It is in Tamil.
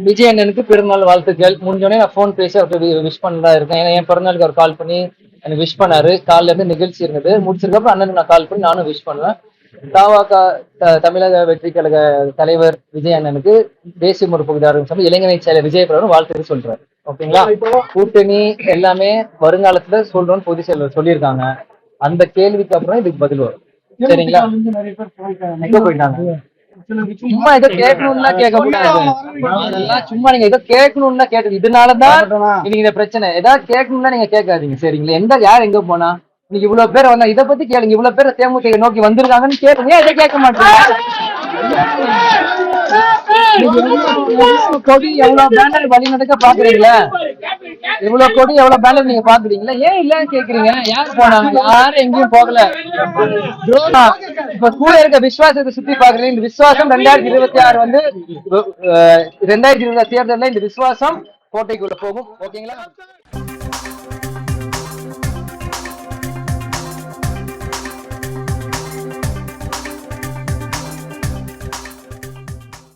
விஜய் அண்ணனுக்கு பிறந்தநாள் வாழ்த்துக்கள். முடிஞ்சோடனே நான் போன் பேசி அவருக்கு விஷ் பண்ணதான் இருக்கேன். ஏன்னா என் பிறந்தநாளுக்கு அவர் கால் பண்ணி எனக்கு விஷ் பண்ணாரு. காலைல இருந்து நிகழ்ச்சி இருந்தது. முடிச்சிருக்கப்ப அண்ணனுக்கு நான் கால் பண்ணி நானும் விஷ் பண்ணுவேன். தமிழக வெற்றி கழக தலைவர் விஜய் அண்ணனுக்கு தேசிய முற்போக்கு சொல்லி இளைஞரை செயலர் விஜய் பிரபு வாழ்த்துக்கு சொல்றாரு. ஓகேங்களா? கூட்டணி எல்லாமே வருங்காலத்துல சொல்றோம்னு பொதுச் செயலர் சொல்லியிருக்காங்க. அந்த கேள்விக்கு அப்புறம் இதுக்கு பதில் வரும். சரிங்களா? எங்க போயிட்டாங்க? சும்மா ஏதோ கேட்கணும்னா கேட்க முடியாது. அதெல்லாம் சும்மா நீங்க ஏதோ கேட்கணும்னா கேட்டு இதனாலதான் இன்னைக்கு இந்த பிரச்சனை. ஏதாவது கேட்கணும்னா நீங்க கேட்காதீங்க. சரிங்களா? எந்த யார் எங்க போனா இன்னைக்கு இவ்வளவு பேர் வந்தா இதை பத்தி கேளுங்க. இவ்வளவு பேர் தேமுதிக நோக்கி வந்திருக்காங்கன்னு கேளுங்க. இதை கேட்க மாட்டேங்க. கொடி எவ்வளவு பேனர் வழி நடக்க பாக்குறீங்களா? இவ்வளவு கொடி எவ்வளவு பேனர் நீங்க பாக்குறீங்களா? ஏன் இல்லன்னு கேக்குறீங்க? யாரு போனாங்க? யாரும் எங்கேயும் போகல. இப்ப கூட இருக்க விசுவாசத்தை சுத்தி பாக்குறீங்க. இந்த விசுவாசம் 2026 வந்து 2020 தேர்தலில் இந்த விசுவாசம் கோட்டைக்குள்ள போகும். ஓகேங்களா?